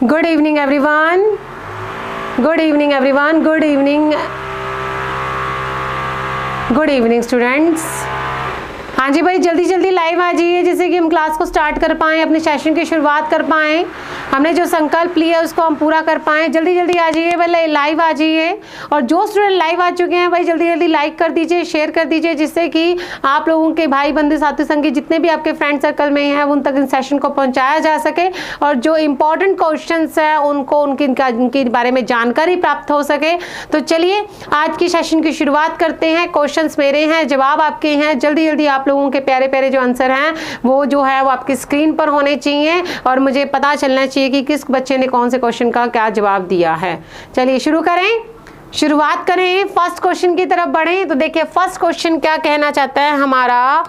Good evening everyone. Good evening everyone. Good evening. Good evening students. हाँ जी भाई, जल्दी जल्दी लाइव आ जाइए जिससे कि हम क्लास को स्टार्ट कर पाएँ, अपने सेशन की शुरुआत कर पाएँ, हमने जो संकल्प लिया उसको हम पूरा कर पाएँ। जल्दी जल्दी आ जाइए भाई, लाइव आ जाइए। और जो स्टूडेंट लाइव आ चुके हैं भाई जल्दी जल्दी लाइक कर दीजिए, शेयर कर दीजिए, जिससे कि आप लोगों के भाई बंधु साथी संगी जितने भी आपके फ्रेंड सर्कल में हैं उन तक इन सेशन को पहुँचाया जा सके और जो इम्पोर्टेंट क्वेश्चन हैं उनको उनके बारे में जानकारी प्राप्त हो सके। तो चलिए आज की सेशन की शुरुआत करते हैं। क्वेश्चन मेरे हैं, जवाब आपके हैं। जल्दी जल्दी आप लोगों के प्यारे प्यारे जो आंसर हैं वो जो है वो आपकी स्क्रीन पर होने चाहिए और मुझे पता चलना चाहिए कि किस बच्चे ने कौन से क्वेश्चन का क्या जवाब दिया है। चलिए शुरू करें, शुरुआत करें, फर्स्ट क्वेश्चन की तरफ बढ़ें। तो देखिए फर्स्ट क्वेश्चन क्या कहना चाहता है हमारा,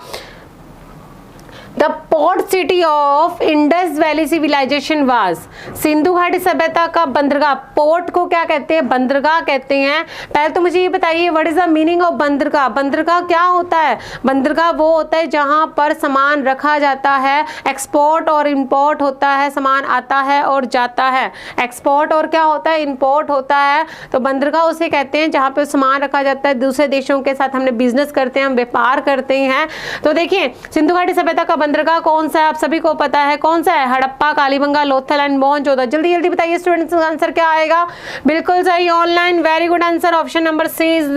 the port city of Indus valley civilization was. Sindhu घाटी सभ्यता का बंदरगाह, पोर्ट को क्या कहते हैं, बंदरगाह कहते हैं। पहले तो मुझे ये बताइए what is the meaning of बंदरगाह। बंदरगाह क्या होता है? बंदरगाह वो होता है जहां पर सामान रखा जाता है, एक्सपोर्ट और इंपोर्ट होता है, सामान आता है और जाता है। एक्सपोर्ट और क्या होता है, इंपोर्ट होता है। तो बंदरगाह उसे कहते हैं जहां पर सामान रखा जाता है, दूसरे देशों के साथ हमने बिजनेस करते हैं, हम व्यापार करते हैं। तो देखिए सिंधु घाटी सभ्यता का बंदरगाह कौन सा है, आप सभी को पता है कौन सा है, हड़प्पा, कालीबंगा, लोथल एंड मोहनजोदड़ो। जल्दी जल्दी बताइए स्टूडेंट्स आंसर क्या आएगा। बिल्कुल सही, online, very good answer, option number C is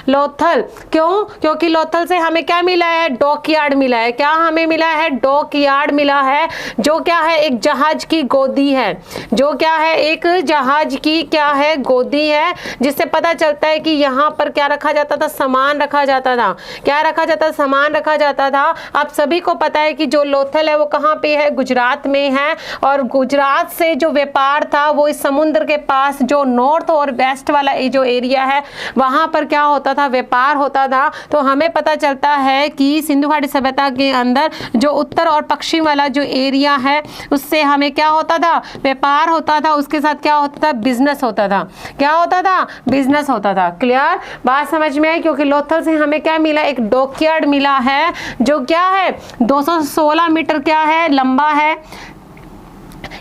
Lothal. क्यों? क्योंकि लोथल से हमें क्या मिला है, डॉकयार्ड मिला है। क्या हमें मिला है, डॉकयार्ड मिला है, जो क्या है एक जहाज की गोदी है, जो क्या है एक जहाज की क्या है गोदी है, जिससे पता चलता है कि यहाँ पर क्या रखा जाता था, सामान रखा जाता था। क्या रखा जाता था, सामान रखा जाता था। आप सभी को पता है कि जो लोथल है वो कहाँ पे है, गुजरात में है। और गुजरात से जो व्यापार था वो इस समुद्र के पास जो नॉर्थ और वेस्ट वाला जो एरिया है वहां पर क्या होता था, व्यापार होता था। तो हमें पता चलता है कि सिंधु घाटी सभ्यता के अंदर जो उत्तर और पश्चिम वाला जो एरिया है उससे हमें क्या होता था, व्यापार होता था, उसके साथ क्या होता था, बिजनेस होता था। क्या होता था, बिजनेस होता था। क्लियर, बात समझ में आई। क्योंकि लोथल से हमें क्या मिला, एक डॉकयार्ड मिला है जो क्या है 216 मीटर क्या है, लंबा है।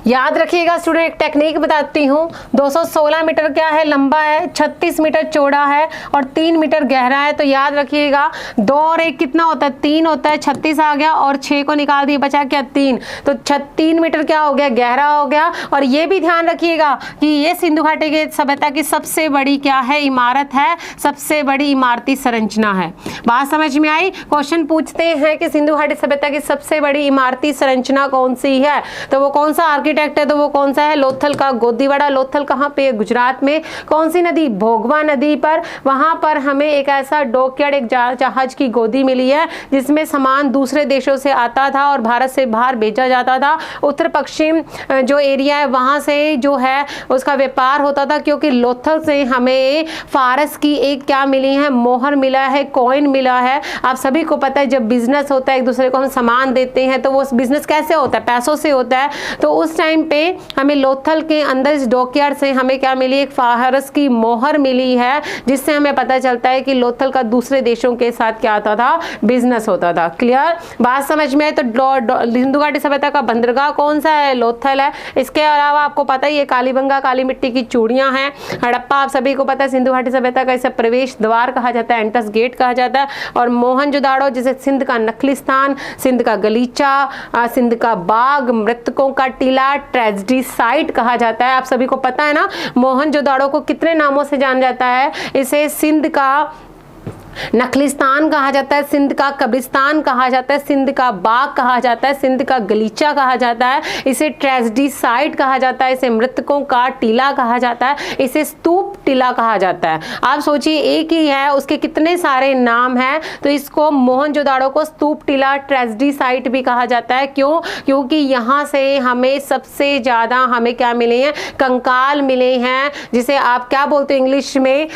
याद रखिएगा स्टूडेंट, एक टेक्निक बताती हूँ। 216 मीटर क्या है, लंबा है, 36 मीटर चौड़ा है और 3 मीटर गहरा है। तो याद रखिएगा 2 और 1 कितना होता है, 3 होता है। 36 आ गया और 6 को निकाल दिए, बचा क्या 3। तो 3 मीटर क्या हो गया, गहरा हो गया। और ये भी ध्यान रखिएगा कि ये सिंधु घाटी की सभ्यता की सबसे बड़ी क्या है, इमारत है, सबसे बड़ी इमारती संरचना है। बात समझ में आई। क्वेश्चन पूछते हैं कि सिंधु घाटी सभ्यता की सबसे बड़ी इमारती संरचना कौन सी है, तो वो कौन सा आर्किटेक्ट है, तो वो कौन सा है, लोथल का गोदीवाड़ा। लोथल कहाँ पे है, गुजरात में। कौन सी नदी, भोगवा नदी पर। वहां पर हमें एक ऐसा डॉकयार्ड, एक जहाज की गोदी मिली है जिसमें सामान दूसरे देशों से आता था और भारत से बाहर भेजा जाता था। उत्तर पश्चिम जो एरिया है वहां से जो है उसका व्यापार होता था। क्योंकि लोथल से हमें फारस की एक क्या मिली है, मोहर मिला है, कॉइन मिला है। आप सभी को पता है जब बिजनेस होता है, एक दूसरे को हम सामान देते हैं तो वो बिजनेस कैसे होता है, पैसों से होता है। तो उस टाइम पे हमें लोथल के अंदर इस डॉकयार्ड से हमें क्या मिली, एक फारस की मोहर मिली है, जिससे हमें पता चलता है कि लोथल का दूसरे देशों के साथ क्या आता था, बिजनेस होता था। क्लियर, बात समझ में है। तो सिंधु घाटी सभ्यता का बंदरगाह कौन सा है, लोथल है। इसके अलावा आपको पता ही है कालीबंगा, काली मिट्टी की चूड़ियां हैं। हड़प्पा आप सभी को पता है सिंधु घाटी सभ्यता का इसे प्रवेश द्वार कहा जाता है, एंट्रेंस गेट कहा जाता है। और मोहनजोदाड़ो जिसे सिंध का नखलिस्तान, सिंध का गलीचा, सिंध का बाग, मृतकों का टीला, ट्रेजेडी साइट कहा जाता है। आप सभी को पता है ना मोहनजोदाड़ो को कितने नामों से जाना जाता है, इसे सिंध का नखलिस्तान कहा जाता है, सिंध का कब्रिस्तान कहा जाता है, सिंध का बाग कहा जाता है, सिंध का गलीचा कहा जाता है, इसे ट्रेजेडी साइट कहा जाता है, इसे मृतकों का टीला कहा जाता है, इसे स्तूप टीला कहा जाता है। आप सोचिए एक ही है, उसके कितने सारे नाम हैं। तो इसको मोहनजोदाड़ो को स्तूप टीला, ट्रेजेडी साइट भी कहा जाता है। क्यों? क्योंकि यहाँ से हमें सबसे ज्यादा हमें क्या मिले हैं, कंकाल मिले हैं, जिसे आप क्या बोलते हैं इंग्लिश में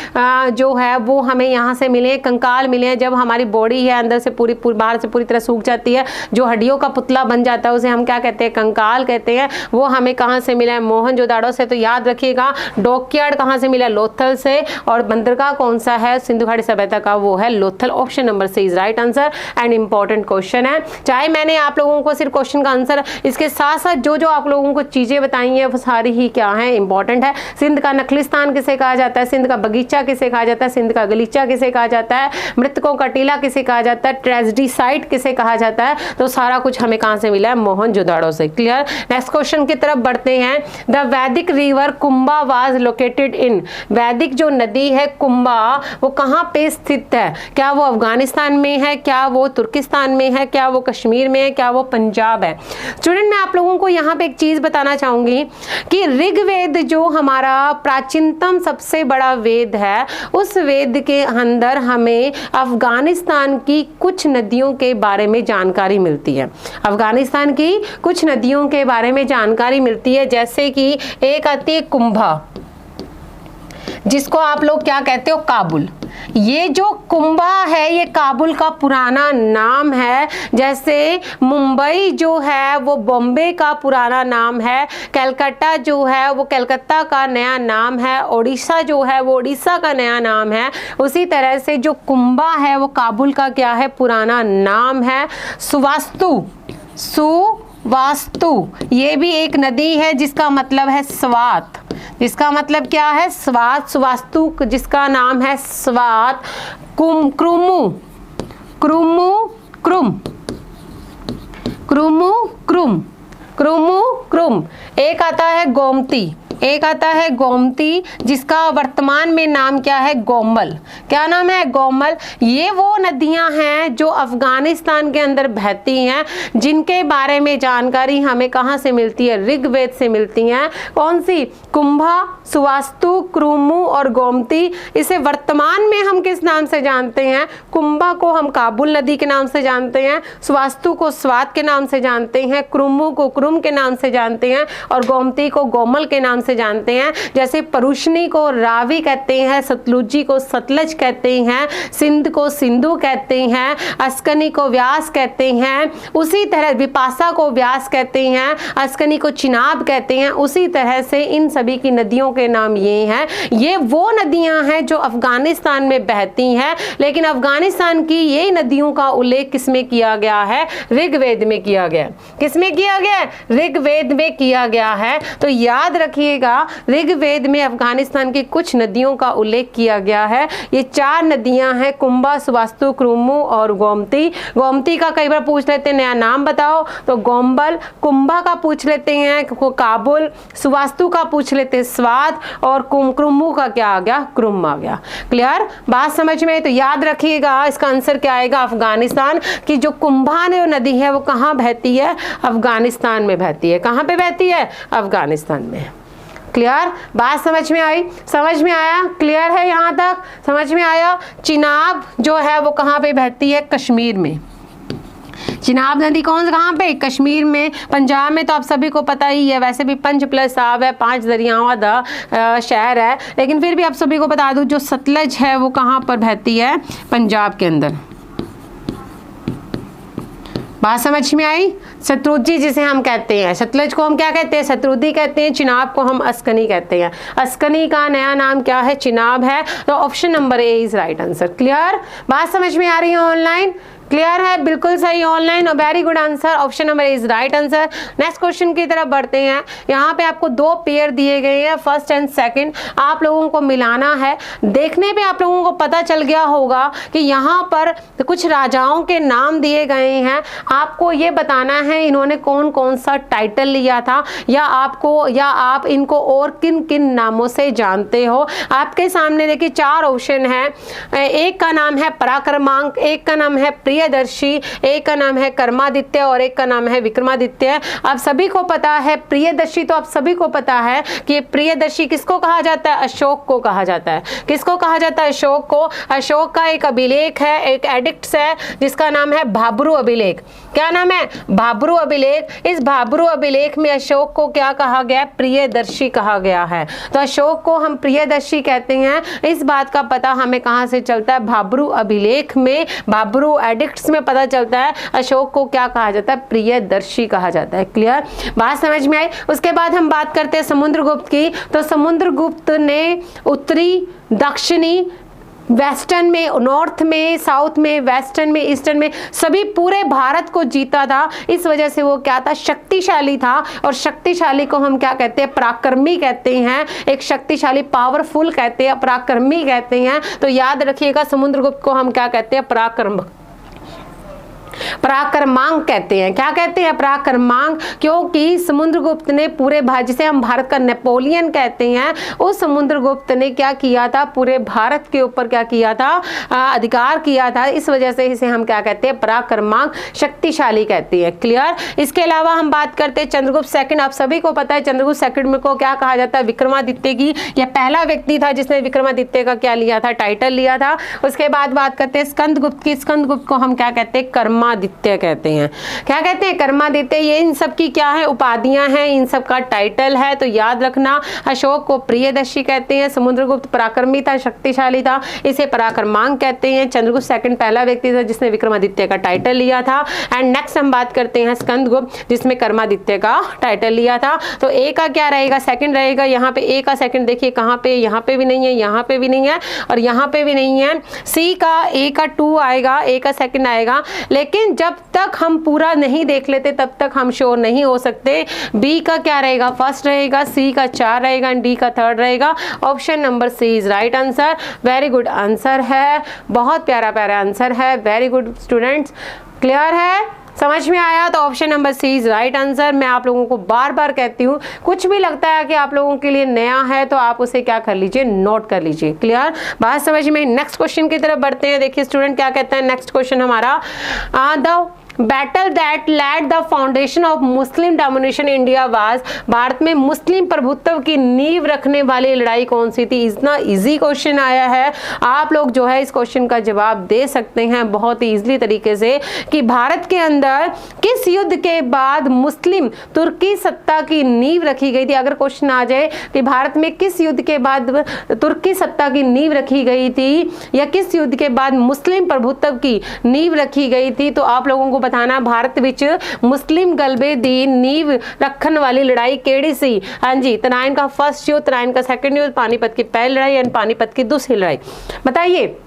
जो है वो हमें यहाँ से मिले, कंकाल मिले हैं। जब हमारी बॉडी है अंदर से पूरी बाहर से पूरी तरह सूख जाती है, जो हड्डियों का पुतला बन जाता है उसे हम क्या कहते हैं, कंकाल कहते हैं। वो हमें कहाँ से मिला है, मोहनजोदाड़ो से। तो याद रखिएगा डॉकयार्ड कहाँ से मिला, लोथल से, और बंदरगाह कौन सा है सिंधु घाटी सभ्यता का, वो है Lothal. Option number C is right answer and important question है। चाहे मैंने आप लोगों को सिर्फ क्वेश्चन का आंसर, इसके साथ साथ जो जो आप लोगों को चीजें बताई हैं वो सारी ही क्या है, इंपॉर्टेंट है। सिंध का नखलिस्तान किसे कहा जाता है, सिंध का बगीचा किसे कहा जाता है, सिंध का गलीचा किसे कहा जाता है, मृतकों का टीला किसे कहा जाता है, ट्रेजेडी साइट किसे कहा जाता है, तो सारा कुछ हमें कहां से मिला है, मोहनजोदाड़ो से। क्लियर। नेक्स्ट क्वेश्चन की तरफ बढ़ते हैं। द वैदिक river Kumbha was located in, वैदिक जो नदी है कुंभा वो कहां पे स्थित है, क्या वो अफगानिस्तान में है, क्या वो तुर्किस्तान में है, क्या वो कश्मीर में है, क्या वो पंजाब है। स्टूडेंट मैं आप लोगों को यहाँ पे एक चीज बताना चाहूंगी कि ऋग्वेद जो हमारा प्राचीनतम सबसे बड़ा वेद है, उस वेद के अंदर हमें अफगानिस्तान की कुछ नदियों के बारे में जानकारी मिलती है। अफगानिस्तान की कुछ नदियों के बारे में जानकारी मिलती है, जैसे कि एक आती है कुंभा, जिसको आप लोग क्या कहते हो, काबुल। ये जो कुंभा है ये काबुल का पुराना नाम है, जैसे मुंबई जो है वो बॉम्बे का पुराना नाम है, कलकत्ता जो है वो कलकत्ता का नया नाम है, ओडिशा जो है वो ओडिशा का नया नाम है। उसी तरह से जो कुंभा है वो काबुल का क्या है, पुराना नाम है। सुवास्तु ये भी एक नदी है जिसका मतलब है स्वात, जिसका मतलब क्या है, स्वात। सुवास्तु जिसका नाम है स्वात। क्रुम एक आता है गोमती, एक आता है गोमती जिसका वर्तमान में नाम क्या है, गोमल। क्या नाम है, गोमल। ये वो नदियां हैं जो अफगानिस्तान के अंदर बहती हैं, जिनके बारे में जानकारी हमें कहां से मिलती है, ऋग्वेद से मिलती हैं। कौन सी, कुंभा, सुवास्तु, क्रुमु और गोमती। इसे वर्तमान में हम किस नाम से जानते हैं, कुंभा को हम काबुल नदी के नाम से जानते हैं, सुवास्तु को स्वात के नाम से जानते हैं, क्रुमु को क्रुम के नाम से जानते हैं और गोमती को गोमल के नाम से जानते हैं। जैसे परुष्णी को रावी कहते हैं, सतलुजी को सतलज कहते हैं, सिंध को सिंधु कहते हैं, अस्कनी को व्यास कहते हैं, उसी तरह विपाशा को व्यास कहते हैं, अस्कनी को चिनाब कहते हैं। उसी तरह से इन सभी की नदियों के नाम ये हैं। ये वो नदियां हैं जो अफगानिस्तान में बहती हैं, लेकिन अफगानिस्तान की ये नदियों का उल्लेख किसमें किया गया है, ऋग्वेद में किया गया। किसमें किया गया, ऋग्वेद में किया गया है। तो याद रखिएगा ऋग्वेद में अफगानिस्तान की कुछ नदियों का उल्लेख किया गया है। ये 4 नदियां हैं, कुंभा, सुवास्तु, क्रुमु और गोमती। गोमती का कई बार पूछ लेते हैं नया नाम बताओ, तो गोम्बल। कुंभा का पूछ लेते हैं काबुल, सुवास्तु का पूछ लेते हैं स्वात और क्रुमु का क्या आ गया, क्रुम आ गया। क्लियर, बात समझ में। तो याद रखिएगा इसका आंसर क्या आएगा, अफगानिस्तान की जो कुंभा नदी है वो कहाँ बहती है, अफगानिस्तान में बहती है। कहाँ पे बहती है, अफगानिस्तान में। क्लियर, बात समझ में आई, समझ में आया, क्लियर है यहाँ तक, समझ में आया। चिनाब जो है वो कहाँ पे बहती है, कश्मीर में। चिनाब नदी कौन कहाँ पे, कश्मीर में। पंजाब में तो आप सभी को पता ही है, वैसे भी पंच प्लस आब है, 5 दरियाओं का शहर है, लेकिन फिर भी आप सभी को बता दूं जो सतलज है वो कहाँ पर बहती है, पंजाब के अंदर। बात समझ में आई। शत्रुजी जिसे हम कहते हैं, सतलज को हम क्या कहते हैं, शत्रुजी कहते हैं, चिनाब को हम अस्कनी कहते हैं। अस्कनी का नया नाम क्या है, चिनाब है। तो option number A is right answer. Clear, बात समझ में आ रही है ऑनलाइन, क्लियर है, बिल्कुल सही ऑनलाइन, और very good answer, option number is right answer. Next question की तरफ बढ़ते हैं। यहाँ पे आपको 2 पेयर दिए गए हैं, फर्स्ट एंड सेकंड, आप लोगों को मिलाना है। देखने पे आप लोगों को पता चल गया होगा कि यहाँ पर कुछ राजाओं के नाम दिए गए हैं, आपको ये बताना है इन्होंने कौन कौन सा टाइटल लिया था, या आप इनको और किन किन नामों से जानते हो। आपके सामने देखिए 4 ऑप्शन है, एक का नाम है पराक्रमांक, एक का नाम है प्रियदर्शी, एक का नाम है कर्मादित्य और एक का नाम है विक्रमादित्य। आप सभी को पता है प्रियदर्शी, तो आप सभी को पता है कि प्रियदर्शी किसको कहा जाता है, अशोक को कहा जाता है। किसको कहा जाता है, अशोक को। अशोक का एक अभिलेख है, एक एडिक्ट है जिसका नाम है भाब्रू अभिलेख। क्या नाम है? भाब्रू अभिलेख। इस भाब्रू अभिलेख में अशोक को क्या कहा गया? प्रियदर्शी कहा गया है। तो अशोक को हम प्रियदर्शी कहते हैं। इस बात का पता हमें कहां से चलता है? भाब्रू अभिलेख में, भाब्रू एडिक्ट्स में पता चलता है अशोक को क्या कहा जाता है? प्रियदर्शी कहा जाता है। क्लियर? बात समझ में आई? उसके बाद हम बात करते हैं समुद्रगुप्त की। तो समुद्रगुप्त ने उत्तरी, दक्षिणी, वेस्टर्न में, नॉर्थ में, साउथ में, वेस्टर्न में, ईस्टर्न में, सभी पूरे भारत को जीता था। इस वजह से वो क्या था? शक्तिशाली था। और शक्तिशाली को हम क्या कहते हैं? पराक्रमी कहते हैं। एक शक्तिशाली, पावरफुल कहते हैं, पराक्रमी कहते हैं। तो याद रखिएगा, समुद्रगुप्त को हम क्या कहते हैं? पराक्रमांक कहते हैं। क्या कहते हैं? पराक्रमांक। क्योंकि समुद्रगुप्त ने पूरे भारत, जिसे हम भारत का नेपोलियन कहते हैं, उस समुद्रगुप्त ने क्या किया था? पूरे भारत के ऊपर क्या किया था? अधिकार किया था। इस वजह से इसे हम क्या कहते हैं? पराक्रमांक, शक्तिशाली कहते हैं। क्लियर? इसके अलावा हम बात करते हैं चंद्रगुप्त सेकंड। आप सभी को पता है चंद्रगुप्त सेकंड को क्या कहा जाता है? विक्रमादित्य की, यह पहला व्यक्ति था जिसने विक्रमादित्य का क्या लिया था? टाइटल लिया था। उसके बाद बात करते हैं स्कंदगुप्त की। स्कंदगुप्त को हम क्या कहते हैं? कर्मादित्य कहते हैं। क्या कहते हैं? कर्मादित्य। ये इन सब की क्या है? उपाधियां हैं, इन सब का टाइटल है। तो याद रखना, अशोक को प्रियदर्शी कहते हैं, समुद्रगुप्त पराक्रमी था, शक्तिशाली था, इसे पराक्रमांक कहते हैं। चंद्रगुप्त सेकंड पहला व्यक्ति था जिसने विक्रमादित्य का टाइटल लिया था। एंड नेक्स्ट हम बात करते हैं स्कंदगुप्त, जिसमें कर्मादित्य का टाइटल लिया था। तो ए का क्या रहेगा? सेकंड रहेगा। यहाँ पे ए का सेकंड देखिए कहाँ पे? यहाँ पे भी नहीं है, यहाँ पे भी नहीं है, और यहाँ पे भी नहीं है। सी का, ए का 2 आएगा, ए का सेकंड आएगा। लेकिन जब तक हम पूरा नहीं देख लेते तब तक हम श्योर नहीं हो सकते। बी का क्या रहेगा? फर्स्ट रहेगा, सी का 4 रहेगा, डी का 3rd रहेगा। Option number C is right answer. Very good answer है, बहुत प्यारा प्यारा आंसर है। वेरी गुड स्टूडेंट्स, क्लियर है? समझ में आया? तो option number C is right answer. मैं आप लोगों को बार बार कहती हूँ, कुछ भी लगता है कि आप लोगों के लिए नया है तो आप उसे क्या कर लीजिए? नोट कर लीजिए। क्लियर? बात समझ में? नेक्स्ट क्वेश्चन की तरफ बढ़ते हैं। देखिए स्टूडेंट क्या कहते हैं, नेक्स्ट क्वेश्चन हमारा, the battle that led the foundation of Muslim domination India was, Bharat में मुस्लिम प्रभुत्व की नींव रखने वाली लड़ाई कौन सी थी? इतना इजी क्वेश्चन आया है। आप लोग जो है इस क्वेश्चन का जवाब दे सकते हैं बहुत ही इजीली तरीके से, कि भारत के अंदर किस युद्ध के बाद मुस्लिम तुर्की सत्ता की नींव रखी गई थी। अगर क्वेश्चन आ जाए कि भारत में किस युद्ध के बाद तुर्की सत्ता की नींव रखी गई थी, या किस युद्ध के बाद मुस्लिम प्रभुत्व की नींव रखी गई थी, तो आप लोगों को बताना भारत विच मुस्लिम गलबे दी नींव रखन वाली लड़ाई केड़ी सी? हाँ जी, तराइन का फर्स्ट युद्ध, तराइन का सेकंड युद्ध, पानीपत की पहली लड़ाई एंड पानीपत की दूसरी लड़ाई। बताइए,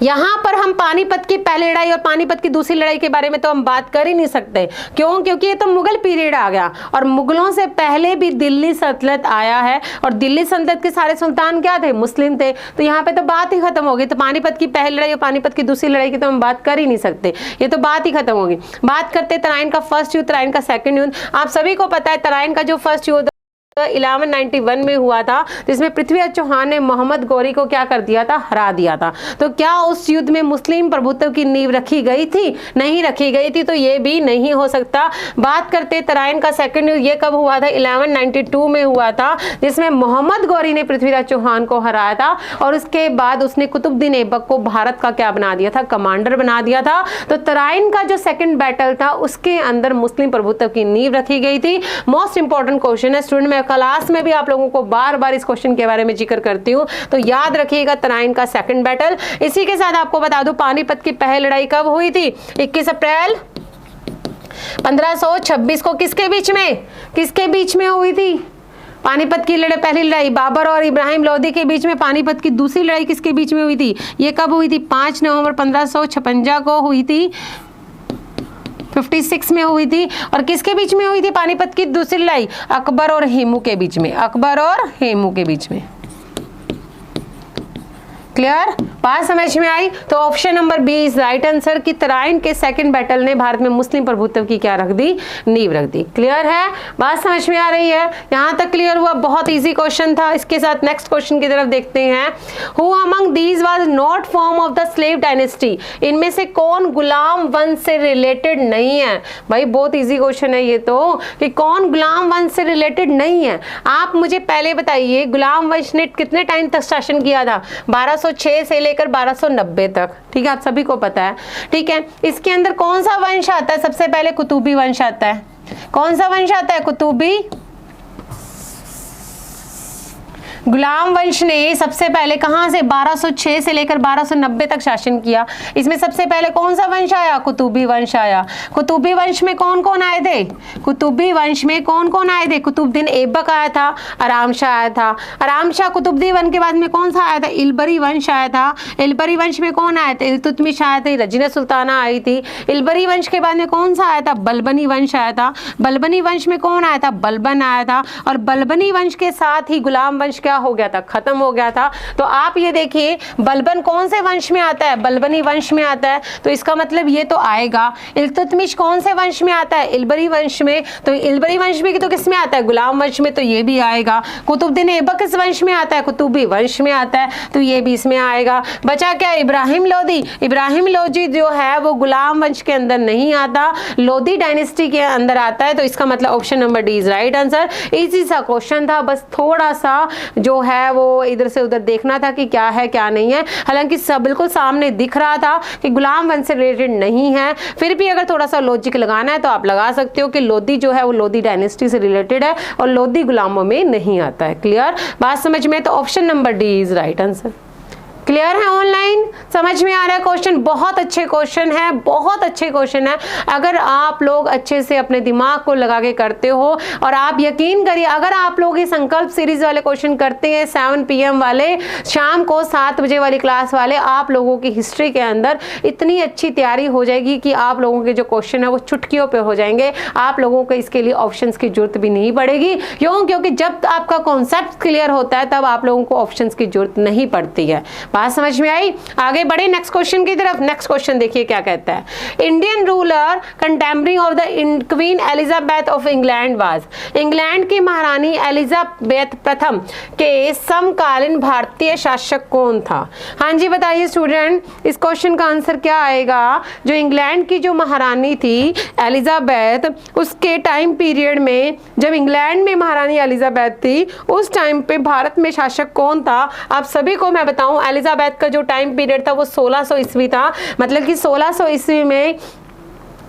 यहां पर हम पानीपत की पहली लड़ाई और पानीपत की दूसरी लड़ाई के बारे में तो हम बात कर ही नहीं सकते। क्यों? क्योंकि ये तो मुगल पीरियड आ गया, और मुगलों से पहले भी दिल्ली सल्तनत आया है, और दिल्ली सल्तनत के सारे सुल्तान क्या थे? मुस्लिम थे। तो यहाँ पे तो बात ही खत्म होगी। तो पानीपत की पहली लड़ाई और पानीपत की दूसरी लड़ाई की तो हम बात कर ही नहीं सकते, ये तो बात ही खत्म होगी। बात करते तराइन का फर्स्ट युद्ध, तराइन का सेकंड युद्ध। आप सभी को पता है तराइन का जो फर्स्ट युद्ध 1191 में हुआ था, जिसमें पृथ्वीराज चौहान ने मोहम्मद गौरी को क्या कर दिया था? हरा दिया था। तो क्या उस युद्ध में मुस्लिम प्रभुत्व की नींव रखी गई थी? नहीं रखी गई थी, तो ये भी नहीं हो सकता। बात करते तराइन का सेकंड युद्ध, ये कब हुआ था? 1192 में हुआ था, जिसमें मोहम्मद गौरी ने पृथ्वीराज चौहान को हराया था, और उसके बाद उसने कुतुबुद्दीन ऐबक को भारत का क्या बना दिया था? कमांडर बना दिया था। तो तराइन का जो सेकंड बैटल था उसके अंदर मुस्लिम प्रभुत्व की नींव रखी गई थी। मोस्ट इंपॉर्टेंट क्वेश्चन है स्टूडेंट, मैं क्लास में भी आप लोगों को बार बार इस क्वेश्चन के बारे में जिक्र करती हूं, तो याद रखिएगा तराइन का सेकंड बैटल। इसी के साथ आपको बता दूं पानीपत की पहली लड़ाई कब हुई थी? 21 अप्रैल 1526 को। किसके बीच में? किसके बीच में हुई थी पानीपत की लड़ाई? पहली लड़ाई बाबर और इब्राहिम लोदी के बीच में। पानीपत की दूसरी लड़ाई किसके बीच में हुई थी? ये कब हुई थी? 5 नवंबर 1556 को हुई थी, 56 में हुई थी। और किसके बीच में हुई थी पानीपत की दूसरी लड़ाई? अकबर और हेमू के बीच में। अकबर और हेमू के बीच में। क्लियर? बात समझ में आई? तो option number B is right answer, कि तराइन के सेकंड बैटल ने भारत में मुस्लिम प्रभुत्व की क्या रख दी? नींव रख दी। क्लियर है? बात समझ में आ रही है? यहां तक क्लियर हुआ? बहुत इजी क्वेश्चन था। इसके साथ नेक्स्ट क्वेश्चन की तरफ देखते हैं। Who among these was not form of the slave dynasty? इनमें से कौन गुलाम वंश से रिलेटेड नहीं है? भाई बहुत इजी क्वेश्चन है ये तो, कि कौन गुलाम वंश से रिलेटेड नहीं है। आप मुझे पहले बताइए, गुलाम वंश ने कितने टाइम तक शासन किया था? 1206 से लेकर लेकर 1290 तक, ठीक है, आप सभी को पता है, ठीक है। इसके अंदर कौन सा वंश आता है? सबसे पहले कुतुबी वंश आता है। कौन सा वंश आता है? कुतुबी। गुलाम वंश ने सबसे पहले कहां से 1206 से लेकर 1290 तक शासन किया। इसमें सबसे पहले कौन सा वंश आया? कुतुबी वंश आया। कुतुबी वंश में कौन कौन आए थे? कुतुबी वंश में कौन कौन आए थे? कुतुबुद्दीन ऐबक आया था, आराम शाह आया था। आराम शाह कुतुबुद्दीन वंश के बाद में कौन सा आया था? इलबरी वंश आया था। इलबरी वंश में कौन आए थे? इल्तुतमिश आए थे, रजीना सुल्ताना आई थी। इलबरी वंश के बाद में कौन सा आया था? बलबनी वंश आया था। बलबनी वंश में कौन आया था? बलबन आया था। और बलबनी वंश के साथ ही गुलाम वंश क्या हो गया था? खत्म हो गया था। तो आप ये देखिए, बलबन कौन से वंश में आता है? बलबनी वंश में आता है, तो इसका मतलब ये तो आएगा। इल्तुतमिश कौन से वंश में आता है? इलबरी वंश में, तो इलबरी वंश में तो किस में आता है? गुलाम वंश में, तो ये भी आएगा। कुतुबुद्दीन ऐबक किस वंश में आता है? कुतुबी वंश में आता है, तो ये भी इसमें आएगा। बचा क्या? इब्राहिम लोदी। इब्राहिम लोदी जो है वो गुलाम वंश के अंदर नहीं आता, लोदी डायनेस्टी के अंदर आता है, तो इसका मतलब option number D is right answer. Easy सा क्वेश्चन था, बस थोड़ा सा जो है वो इधर से उधर देखना था कि क्या है क्या नहीं है। हालांकि सब बिल्कुल सामने दिख रहा था कि गुलाम वंश से रिलेटेड नहीं है, फिर भी अगर थोड़ा सा लॉजिक लगाना है तो आप लगा सकते हो कि लोदी जो है वो लोदी डायनेस्टी से रिलेटेड है और लोदी गुलामों में नहीं आता है। क्लियर बात समझ में? तो option number D is right answer. Clear है? ऑनलाइन समझ में आ रहा है? क्वेश्चन बहुत अच्छे क्वेश्चन है, बहुत अच्छे क्वेश्चन है। अगर आप लोग अच्छे से अपने दिमाग को लगा के करते हो, और आप यकीन करिए अगर आप लोग ये संकल्प सीरीज वाले क्वेश्चन करते हैं 7 PM वाले, शाम को 7 बजे वाली क्लास वाले, आप लोगों की हिस्ट्री के अंदर इतनी अच्छी तैयारी हो जाएगी कि आप लोगों के जो क्वेश्चन है वो चुटकियों पे हो जाएंगे। आप लोगों को इसके लिए ऑप्शंस की जरूरत भी नहीं पड़ेगी। क्यों? क्योंकि जब आपका कॉन्सेप्ट क्लियर होता है तब आप लोगों को ऑप्शंस की जरूरत नहीं पड़ती है। बात समझ में आई? आगे बढ़े नेक्स्ट क्वेश्चन की तरफ। नेक्स्ट क्वेश्चन देखिए क्या कहता है। Indian ruler contemporary of the queen Elizabeth of England was. England की महारानी एलिजाबेथ प्रथम के समकालीन भारतीय शासक कौन था? हाँ जी बताइए स्टूडेंट, इस क्वेश्चन का आंसर क्या आएगा? जो इंग्लैंड की जो महारानी थी एलिजाबेथ, उसके टाइम पीरियड में, जब इंग्लैंड में महारानी एलिजाबेथ थी उस टाइम पे भारत में शासक कौन था? आप सभी को मैं बताऊं, एलिजाबेथ का जो टाइम पीरियड था वो 1600 ईस्वी था। मतलब कि 1600 ईस्वी में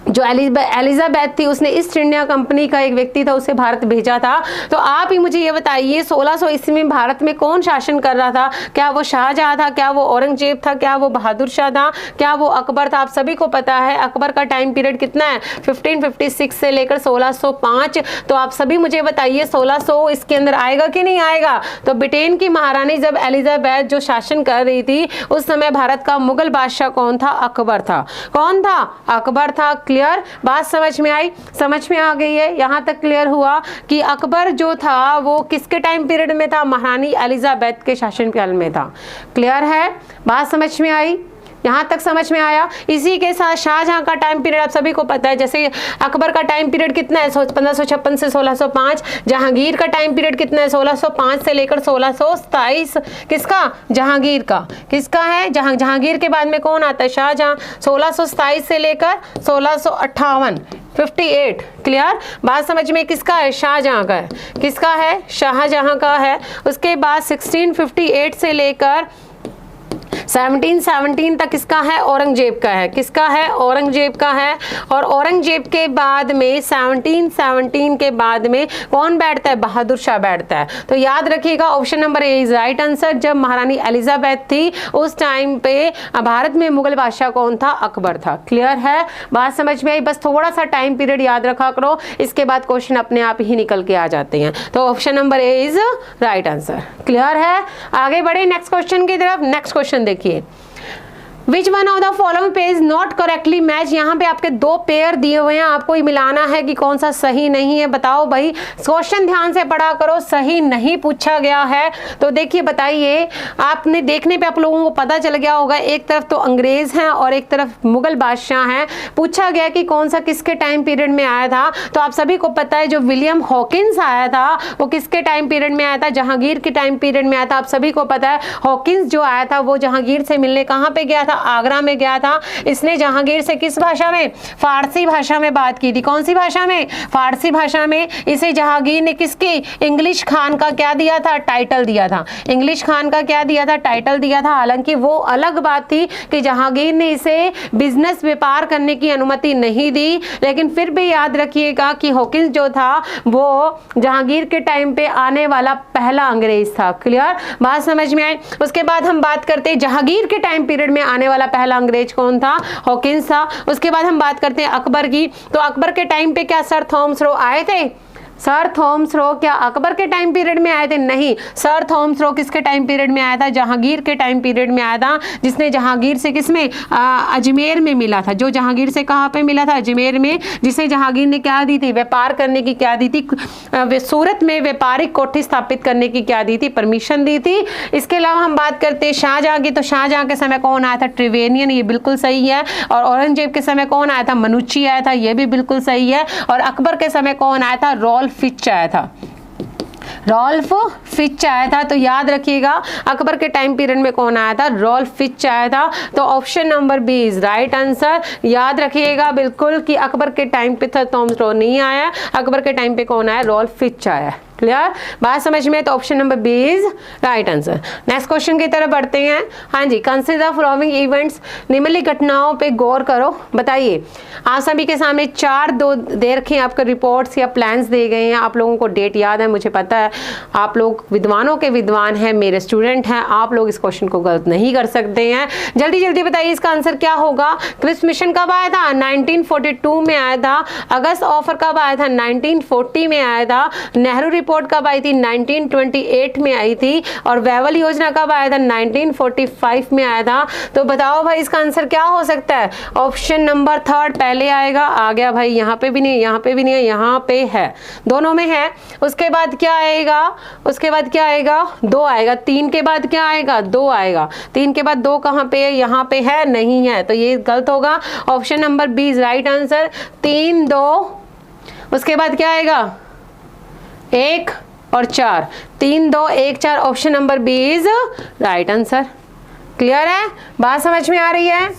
जो एलिजाबेथ थी उसने ईस्ट इंडिया कंपनी का एक व्यक्ति था, उसे भारत भेजा था। तो आप ही मुझे ये बताइए 1600 ईस्वी में भारत में कौन शासन कर रहा था? क्या वो शाहजहां था? क्या वो औरंगजेब था? क्या वो बहादुर शाह था? क्या वो अकबर था? आप सभी को पता है अकबर का टाइम पीरियड कितना है? 1556 से लेकर 1605। तो आप सभी मुझे बताइए 1600 इसके अंदर आएगा कि नहीं आएगा? तो ब्रिटेन की महारानी जब एलिजाबेथ जो शासन कर रही थी उस समय भारत का मुगल बादशाह कौन था? अकबर था। कौन था? अकबर था। क्लियर बात समझ में आई? समझ में आ गई है? यहां तक क्लियर हुआ कि अकबर जो था वो किसके टाइम पीरियड में था? महारानी एलिजाबेथ के शासनकाल में था। क्लियर है? बात समझ में आई? यहां तक समझ में आया? इसी के साथ शाहजहां का टाइम पीरियड आप सभी को पता है। जैसे अकबर का टाइम पीरियड कितना है? 1556 से 1605। जहांगीर का टाइम पीरियड कितना है? 1605 से लेकर 1627। किसका? जहांगीर का। किसका है? जहांगीर के बाद में कौन आता है? शाहजहां। 1627 से लेकर 1658, 58। क्लियर बात समझ में? किसका है? शाहजहां का है। किसका है? शाहजहां का है। उसके बाद 1658 से लेकर 1717 तक किसका है? औरंगजेब का है। किसका है? औरंगजेब का है। और औरंगजेब के बाद में 1717 के बाद में कौन बैठता है? बहादुर शाह बैठता है। तो याद रखिएगा option number A is right answer. जब महारानी एलिजाबेथ थी उस टाइम पे भारत में मुगल बादशाह कौन था? अकबर था। क्लियर है? बात समझ में आई? बस थोड़ा सा टाइम पीरियड याद रखा करो, इसके बाद क्वेश्चन अपने आप ही निकल के आ जाते हैं। तो option number A is right answer. Clear है? आगे बढ़े नेक्स्ट क्वेश्चन की तरफ। नेक्स्ट क्वेश्चन देखिए, which one of the following page not correctly match. यहाँ पे आपके 2 पेयर दिए हुए हैं, आपको ही मिलाना है कि कौन सा सही नहीं है। बताओ भाई, क्वेश्चन ध्यान से पढ़ा करो, सही नहीं पूछा गया है। तो देखिए बताइए, आपने देखने पे आप लोगों को पता चल गया होगा, एक तरफ तो अंग्रेज हैं और एक तरफ मुगल बादशाह हैं। पूछा गया कि कौन सा किसके टाइम पीरियड में आया था। तो आप सभी को पता है जो विलियम हॉकिंस आया था वो किसके टाइम पीरियड में आया था? जहांगीर के टाइम पीरियड में आया था। आप सभी को पता है हॉकिंस जो आया था वो जहांगीर से मिलने कहाँ पे गया था? आगरा में गया था। इसने जहांगीर से किस भाषा में? फारसी भाषा में बात की थी। कौन सी भाषा में? फारसी भाषा में। इसे जहांगीर ने किसकी? इंग्लिश खान का क्या दिया था? टाइटल दिया था। इंग्लिश खान का क्या दिया था? टाइटल दिया था। हालांकि वो अलग बात थी कि जहांगीर ने इसे बिजनेस व्यापार करने की अनुमति नहीं दी, लेकिन फिर भी याद रखिएगा कि हॉकिंस जो था वो जहांगीर के टाइम पे आने वाला पहला अंग्रेज था। क्लियर? बात समझ में आई? उसके बाद हम बात करते हैं जहांगीर के टाइम पीरियड में आने वाला पहला अंग्रेज कौन था? हॉकिंस था। उसके बाद हम बात करते हैं अकबर की। तो अकबर के टाइम पे क्या सर थॉमस रो आए थे? सर थॉमस रो क्या अकबर के टाइम पीरियड में आए थे? नहीं, सर थॉमस रो किसके टाइम पीरियड में आया था? जहांगीर के टाइम पीरियड में आया था, जिसने जहांगीर से किसमें? अजमेर में मिला था। जो जहांगीर से कहाँ पे मिला था? अजमेर में। जिसे जहांगीर ने क्या दी थी? व्यापार करने की क्या दी थी? सूरत में व्यापारिक कोठी स्थापित करने की क्या दी थी? परमिशन दी थी। इसके अलावा हम बात करते हैं शाहजहां की। तो शाहजहां के समय कौन आया था? ट्रिवेनियन, ये बिल्कुल सही है। और औरंगजेब के समय कौन आया था? मनुची आया था, ये भी बिल्कुल सही है। और अकबर के समय कौन आया था? रॉल्फ फिच आया था। रॉल्फ फिच आया था। तो याद रखिएगा अकबर के टाइम पीरियड में कौन आया था? रॉल्फ फिच आया था। तो option number B is right answer. याद रखिएगा बिल्कुल कि अकबर के टाइम पे था थॉमस रो नहीं आया, अकबर के टाइम पे कौन आया? रॉल्फ फिच आया। क्लियर? बात समझ में? तो option number B is right answer. Next question की तरफ बढ़ते हैं। हाँ जी, कंसीडर फॉलोइंग इवेंट्स, निम्नलिखित घटनाओं पे गौर करो। बताइए, आप सभी के सामने 4 दो दे रखे हैं, आपके रिपोर्ट्स या प्लान्स दे गए हैं। आप लोगों को डेट याद है, मुझे पता है। आप लोग विद्वानों के विद्वान हैं, मेरे स्टूडेंट हैं। आप लोग इस क्वेश्चन को गलत नहीं कर सकते हैं। जल्दी जल्दी बताइए इसका आंसर क्या होगा। क्रिप्स मिशन कब आया था? 1942 में आया था। अगस्त ऑफर कब आया था? 1940 में आया था। नेहरू रिपोर्ट कब आई थी? 1928 में आई थी। और वेवल योजना कब आया था? 1945 में आया था। तो बताओ भाई इसका आंसर क्या हो सकता है? ऑप्शन नंबर 3 पहले आएगा। आ गया भाई, यहाँ पे भी नहीं, यहाँ पे भी नहीं है, यहाँ पे है, दोनों में है। उसके बाद क्या आएगा? उसके बाद क्या आएगा? 2 आएगा। 3 के बाद क्या आएगा? 2 आएगा। 3 के बाद 2 कहाँ पे है? यहाँ पे है, नहीं है, तो ये गलत होगा। Option number B is right answer. 3, 2, उसके बाद क्या आएगा? 1 और 4। 3, 2, 1, 4। Option number B is right answer. Clear है? बात समझ में आ रही है?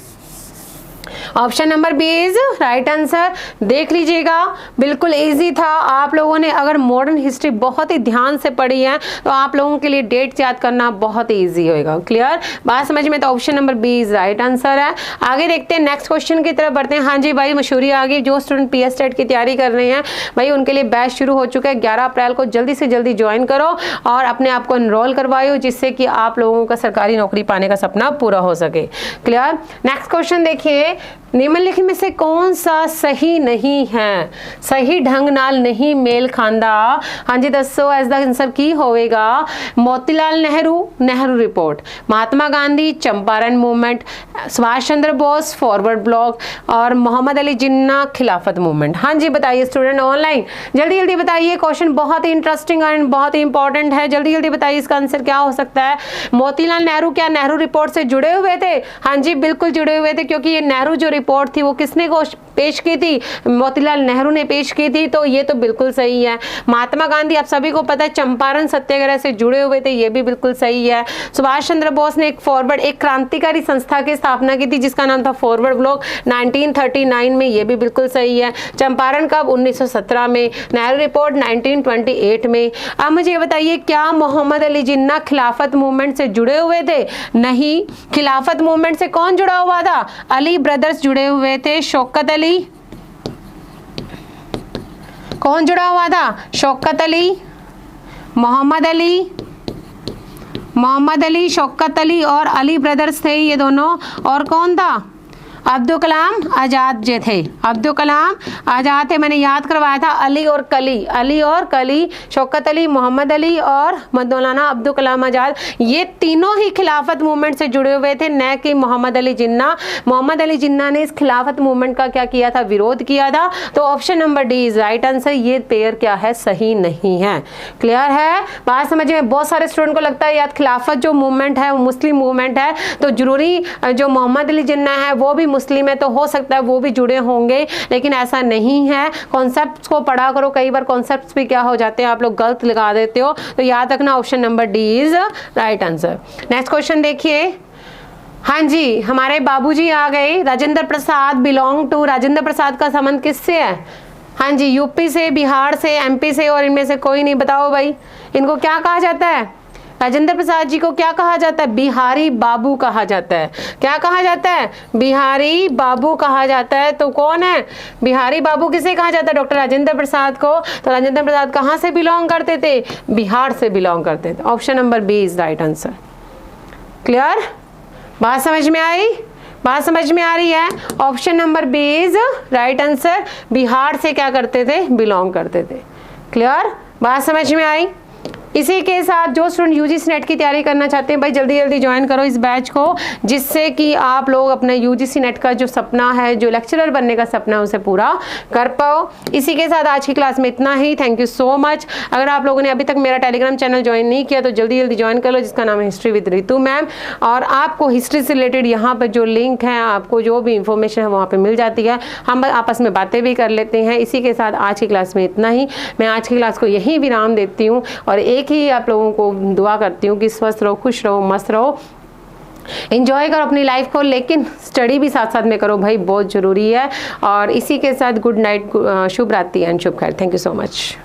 Option number B is right answer. देख लीजिएगा, बिल्कुल इजी था। आप लोगों ने अगर मॉडर्न हिस्ट्री बहुत ही ध्यान से पढ़ी है तो आप लोगों के लिए डेट्स याद करना बहुत ही इजी होगा। क्लियर? बात समझ में? तो option number B is right answer है। आगे देखते हैं, नेक्स्ट क्वेश्चन की तरफ बढ़ते हैं। हाँ जी भाई, मशहूरी आ गई। जो स्टूडेंट पीएस टेट की तैयारी कर रहे हैं भाई, उनके लिए बैच शुरू हो चुका है। 11 अप्रैल को जल्दी से जल्दी ज्वाइन करो और अपने आप को एनरोल करवाओ, जिससे कि आप लोगों का सरकारी नौकरी पाने का सपना पूरा हो सके। क्लियर? नेक्स्ट क्वेश्चन देखिए, निम्नलिखित में से कौन सा सही नहीं है? सही ढंग नाल नहीं मेल खांदा। हाँ जी दसो, इसका आंसर की होएगा? Motilal Nehru, Nehru report, Mahatma Gandhi, Champaran movement, Subhash Chandra Bose, forward block, और मोहम्मद अली जिन्ना, खिलाफत मूवमेंट। हाँ जी बताइए स्टूडेंट ऑनलाइन, जल्दी जल्दी बताइए। क्वेश्चन बहुत ही इंटरेस्टिंग एंड बहुत ही इंपॉर्टेंट है। जल्दी जल्दी बताइए इसका आंसर क्या हो सकता है। मोतीलाल नेहरू क्या नेहरू रिपोर्ट से जुड़े हुए थे? हाँ जी बिल्कुल जुड़े हुए थे, क्योंकि ये नेहरू जो रिपोर्ट थी वो किसने पेश की थी? मोतीलाल नेहरू ने पेश की थी। तो ये तो बिल्कुल सही है। महात्मा गांधी आप सभी को पता है चंपारण सत्याग्रह से जुड़े हुए थे, ये भी बिल्कुल सही है। सुभाष चंद्र बोस ने एक क्रांतिकारी संस्था की स्थापना की थी जिसका नाम था फॉरवर्ड ब्लॉक 1939 में, ये भी बिल्कुल सही है। चंपारण कब? 1917 में। नेहरू रिपोर्ट 1928 में। अब मुझे ये बताइए, क्या मोहम्मद अली जिन्ना खिलाफत मूवमेंट से जुड़े हुए थे? नहीं। खिलाफत मूवमेंट से कौन जुड़ा हुआ था? अली ब्रदर्स जुड़े हुए थे। शौकत अली, कौन जुड़ा हुआ था? शौकत अली, मोहम्मद अली, शौकत अली और अली ब्रदर्स थे ये दोनों। और कौन था? अब्दुल कलाम आज़ाद जो थे, अब्दुल कलाम आज़ाद थे। मैंने याद करवाया था, अली और कली, शौकत अली, मोहम्मद अली और मौलाना अब्दुल कलाम आज़ाद, ये तीनों ही खिलाफत मूवमेंट से जुड़े हुए थे, न कि मोहम्मद अली जिन्ना। मोहम्मद अली जिन्ना ने इस खिलाफत मूवमेंट का क्या किया था? विरोध किया था। तो option number D is right answer. ये पेयर क्या है? सही नहीं है। क्लियर है? बात समझ में? बहुत सारे स्टूडेंट को लगता है यार खिलाफत जो मूवमेंट है वो मुस्लिम मूवमेंट है, तो जरूरी जो मोहम्मद अली जिन्ना है वो भी मुस्लिम है, तो हो सकता है वो भी जुड़े होंगे, लेकिन ऐसा नहीं है। कॉन्सेप्ट्स को पढ़ा करो, कई बार कॉन्सेप्ट्स भी क्या हो जाते हैं, आप लोग गलत लगा देते हो। तो याद रखना option number D is right answer. Next question देखिए। हाँ जी, हमारे बाबूजी आ गए। राजेंद्र प्रसाद बिलोंग टू, राजेंद्र प्रसाद का संबंध किससे है? हाँ जी, यूपी से, बिहार से, एमपी से, और इनमें से कोई नहीं। बताओ भाई, इनको क्या कहा जाता है? राजेंद्र प्रसाद जी को क्या कहा जाता है? बिहारी बाबू कहा जाता है। क्या कहा जाता है? बिहारी बाबू कहा जाता है। तो कौन है बिहारी बाबू? किसे कहा जाता है? डॉक्टर राजेंद्र प्रसाद को। तो राजेंद्र प्रसाद कहाँ से बिलोंग करते थे? बिहार से बिलोंग करते थे। Option number B is right answer. Clear? बात समझ में आई? बात समझ में आ रही है? Option number B is right answer. Bihar से क्या करते थे? बिलोंग करते थे। क्लियर? बात समझ में आई? इसी के साथ जो स्टूडेंट यूजीसी नेट की तैयारी करना चाहते हैं भाई, जल्दी जल्दी ज्वाइन करो इस बैच को, जिससे कि आप लोग अपने यूजीसी नेट का जो सपना है, जो लेक्चरर बनने का सपना है, उसे पूरा कर पाओ। इसी के साथ आज की क्लास में इतना ही। Thank you so much. अगर आप लोगों ने अभी तक मेरा टेलीग्राम चैनल ज्वाइन नहीं किया तो जल्दी जल्दी ज्वाइन कर लो, जिसका नाम है हिस्ट्री विद रितु मैम। और आपको हिस्ट्री से रिलेटेड यहाँ पर जो लिंक है, आपको जो भी इंफॉर्मेशन है वहाँ पर मिल जाती है। हम आपस में बातें भी कर लेते हैं। इसी के साथ आज की क्लास में इतना ही। मैं आज की क्लास को यहीं विराम देती हूँ और एक ही आप लोगों को दुआ करती हूँ कि स्वस्थ रहो, खुश रहो, मस्त रहो, एंजॉय करो अपनी लाइफ को, लेकिन स्टडी भी साथ साथ में करो भाई, बहुत ज़रूरी है। और इसी के साथ गुड नाइट, शुभ रात्रि एंड शुभ खैर। Thank you so much.